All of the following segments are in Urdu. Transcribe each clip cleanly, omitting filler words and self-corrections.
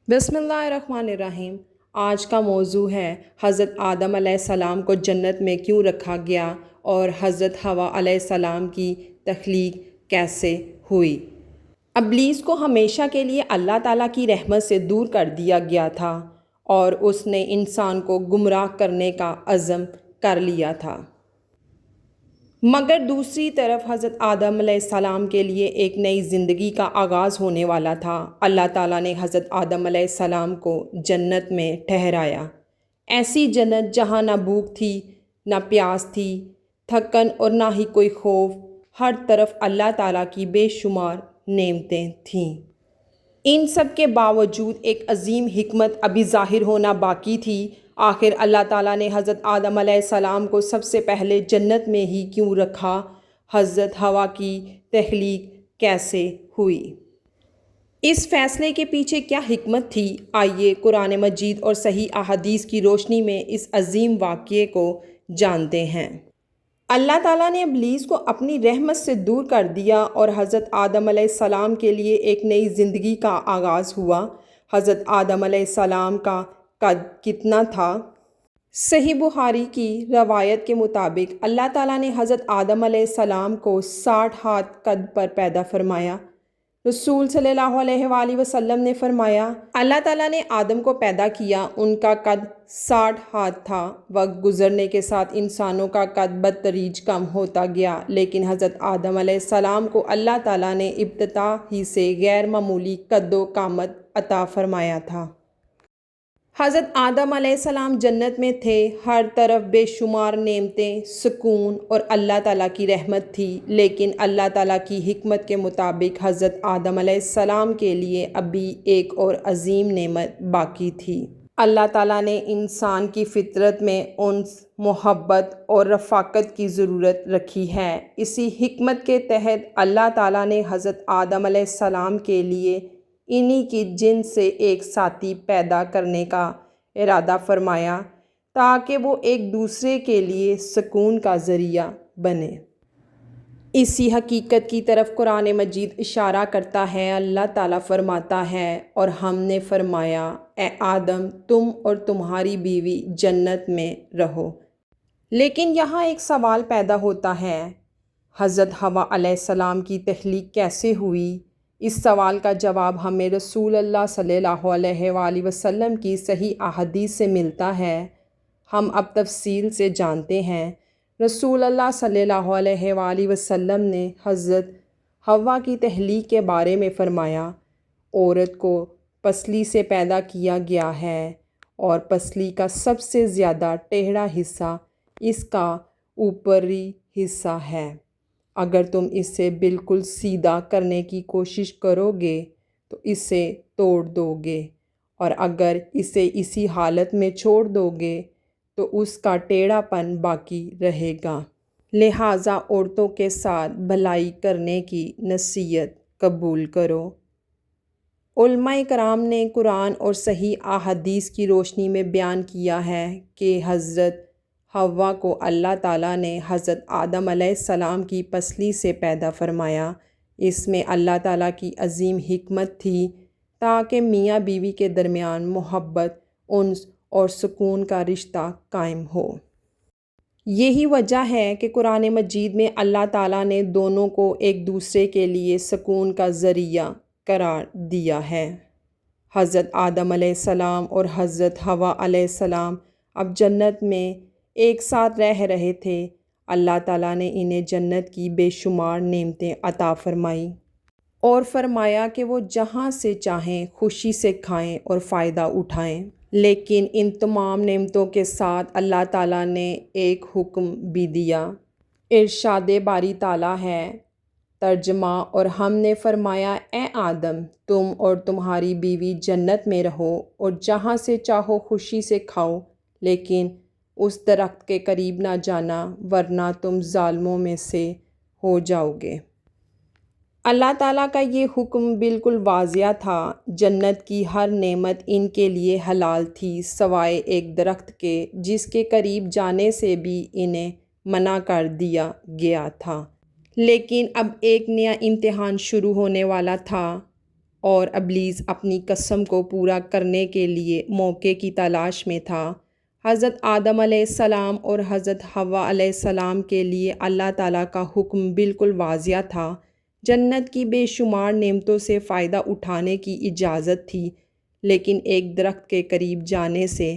بسم اللہ الرحمن الرحیم۔ آج کا موضوع ہے حضرت آدم علیہ السلام کو جنت میں کیوں رکھا گیا اور حضرت حوا علیہ السلام کی تخلیق کیسے ہوئی۔ ابلیس کو ہمیشہ کے لیے اللہ تعالیٰ کی رحمت سے دور کر دیا گیا تھا اور اس نے انسان کو گمراہ کرنے کا عزم کر لیا تھا، مگر دوسری طرف حضرت آدم علیہ السلام کے لیے ایک نئی زندگی کا آغاز ہونے والا تھا۔ اللہ تعالیٰ نے حضرت آدم علیہ السلام کو جنت میں ٹھہرایا، ایسی جنت جہاں نہ بھوک تھی، نہ پیاس تھی، تھکن اور نہ ہی کوئی خوف۔ ہر طرف اللہ تعالیٰ کی بے شمار نعمتیں تھیں۔ ان سب کے باوجود ایک عظیم حکمت ابھی ظاہر ہونا باقی تھی۔ آخر اللہ تعالیٰ نے حضرت آدم علیہ السلام کو سب سے پہلے جنت میں ہی کیوں رکھا؟ حضرت حوا کی تخلیق کیسے ہوئی؟ اس فیصلے کے پیچھے کیا حکمت تھی؟ آئیے قرآن مجید اور صحیح احادیث کی روشنی میں اس عظیم واقعے کو جانتے ہیں۔ اللہ تعالیٰ نے ابلیس کو اپنی رحمت سے دور کر دیا اور حضرت آدم علیہ السلام کے لیے ایک نئی زندگی کا آغاز ہوا۔ حضرت آدم علیہ السلام کا قد کتنا تھا؟ صحیح بخاری کی روایت کے مطابق اللہ تعالیٰ نے حضرت آدم علیہ السلام کو 60 ہاتھ قد پر پیدا فرمایا۔ رسول صلی اللہ علیہ وآلہ وسلم نے فرمایا، اللہ تعالیٰ نے آدم کو پیدا کیا، ان کا قد 60 ہاتھ تھا۔ وقت گزرنے کے ساتھ انسانوں کا قد بتدریج کم ہوتا گیا، لیکن حضرت آدم علیہ السلام کو اللہ تعالیٰ نے ابتدا ہی سے غیر معمولی قد و قامت عطا فرمایا تھا۔ حضرت آدم علیہ السلام جنت میں تھے، ہر طرف بے شمار نعمتیں، سکون اور اللہ تعالیٰ کی رحمت تھی، لیکن اللہ تعالیٰ کی حکمت کے مطابق حضرت آدم علیہ السلام کے لیے ابھی ایک اور عظیم نعمت باقی تھی۔ اللہ تعالیٰ نے انسان کی فطرت میں انس، محبت اور رفاقت کی ضرورت رکھی ہے۔ اسی حکمت کے تحت اللہ تعالیٰ نے حضرت آدم علیہ السلام کے لیے انہی کی جنس سے ایک ساتھی پیدا کرنے کا ارادہ فرمایا تاکہ وہ ایک دوسرے کے لیے سکون کا ذریعہ بنے۔ اسی حقیقت کی طرف قرآن مجید اشارہ کرتا ہے۔ اللہ تعالیٰ فرماتا ہے، اور ہم نے فرمایا، اے آدم، تم اور تمہاری بیوی جنت میں رہو۔ لیکن یہاں ایک سوال پیدا ہوتا ہے، حضرت حوا علیہ السلام کی تخلیق کیسے ہوئی؟ اس سوال کا جواب ہمیں رسول اللہ صلی اللہ علیہ وآلہ وسلم کی صحیح احادیث سے ملتا ہے۔ ہم اب تفصیل سے جانتے ہیں۔ رسول اللہ صلی اللہ علیہ وآلہ وسلم نے حضرت حوا کی تخلیق کے بارے میں فرمایا، عورت کو پسلی سے پیدا کیا گیا ہے اور پسلی کا سب سے زیادہ ٹیڑھا حصہ اس کا اوپری حصہ ہے۔ اگر تم اسے بالکل سیدھا کرنے کی کوشش کرو گے تو اسے توڑ دو گے، اور اگر اسے اسی حالت میں چھوڑ دو گے تو اس کا ٹیڑھا پن باقی رہے گا۔ لہٰذا عورتوں کے ساتھ بھلائی کرنے کی نصیحت قبول کرو۔ علماء کرام نے قرآن اور صحیح احادیث کی روشنی میں بیان کیا ہے کہ حضرت حوا کو اللہ تعالیٰ نے حضرت آدم علیہ السلام کی پسلی سے پیدا فرمایا۔ اس میں اللہ تعالیٰ کی عظیم حکمت تھی تاکہ میاں بیوی کے درمیان محبت، انس اور سکون کا رشتہ قائم ہو۔ یہی وجہ ہے کہ قرآن مجید میں اللہ تعالیٰ نے دونوں کو ایک دوسرے کے لیے سکون کا ذریعہ قرار دیا ہے۔ حضرت آدم علیہ السلام اور حضرت حوا علیہ السلام اب جنت میں ایک ساتھ رہ رہے تھے۔ اللہ تعالیٰ نے انہیں جنت کی بے شمار نعمتیں عطا فرمائیں اور فرمایا کہ وہ جہاں سے چاہیں خوشی سے کھائیں اور فائدہ اٹھائیں۔ لیکن ان تمام نعمتوں کے ساتھ اللہ تعالیٰ نے ایک حکم بھی دیا۔ ارشاد باری تعالیٰ ہے، ترجمہ، اور ہم نے فرمایا، اے آدم، تم اور تمہاری بیوی جنت میں رہو اور جہاں سے چاہو خوشی سے کھاؤ، لیکن اس درخت کے قریب نہ جانا ورنہ تم ظالموں میں سے ہو جاؤ گے۔ اللہ تعالیٰ کا یہ حکم بالکل واضح تھا۔ جنت کی ہر نعمت ان کے لیے حلال تھی سوائے ایک درخت کے جس کے قریب جانے سے بھی انہیں منع کر دیا گیا تھا۔ لیکن اب ایک نیا امتحان شروع ہونے والا تھا اور ابلیس اپنی قسم کو پورا کرنے کے لیے موقع کی تلاش میں تھا۔ حضرت آدم علیہ السلام اور حضرت حوا علیہ السلام کے لیے اللہ تعالیٰ کا حکم بالکل واضح تھا۔ جنت کی بے شمار نعمتوں سے فائدہ اٹھانے کی اجازت تھی، لیکن ایک درخت کے قریب جانے سے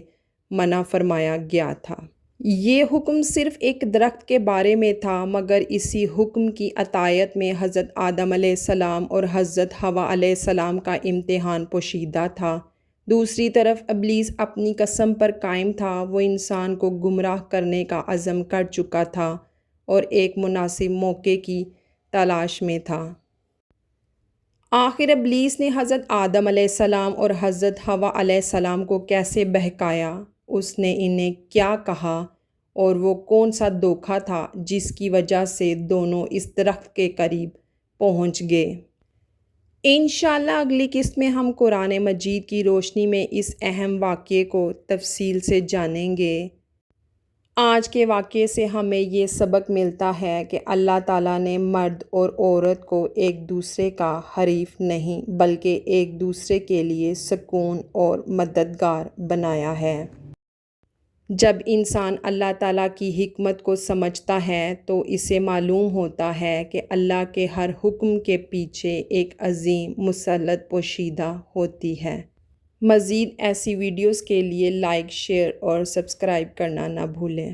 منع فرمایا گیا تھا۔ یہ حکم صرف ایک درخت کے بارے میں تھا، مگر اسی حکم کی اطاعت میں حضرت آدم علیہ السلام اور حضرت حوا علیہ السلام کا امتحان پوشیدہ تھا۔ دوسری طرف ابلیس اپنی قسم پر قائم تھا۔ وہ انسان کو گمراہ کرنے کا عزم کر چکا تھا اور ایک مناسب موقع کی تلاش میں تھا۔ آخر ابلیس نے حضرت آدم علیہ السلام اور حضرت حوا علیہ السلام کو کیسے بہکایا؟ اس نے انہیں کیا کہا اور وہ کون سا دھوکہ تھا جس کی وجہ سے دونوں اس درخت کے قریب پہنچ گئے؟ انشاءاللہ اگلی قسط میں ہم قرآن مجید کی روشنی میں اس اہم واقعے کو تفصیل سے جانیں گے۔ آج کے واقعے سے ہمیں یہ سبق ملتا ہے کہ اللہ تعالیٰ نے مرد اور عورت کو ایک دوسرے کا حریف نہیں بلکہ ایک دوسرے کے لیے سکون اور مددگار بنایا ہے۔ جب انسان اللہ تعالیٰ کی حکمت کو سمجھتا ہے تو اسے معلوم ہوتا ہے کہ اللہ کے ہر حکم کے پیچھے ایک عظیم مصلحت پوشیدہ ہوتی ہے۔ مزید ایسی ویڈیوز کے لیے لائک، شیئر اور سبسکرائب کرنا نہ بھولیں۔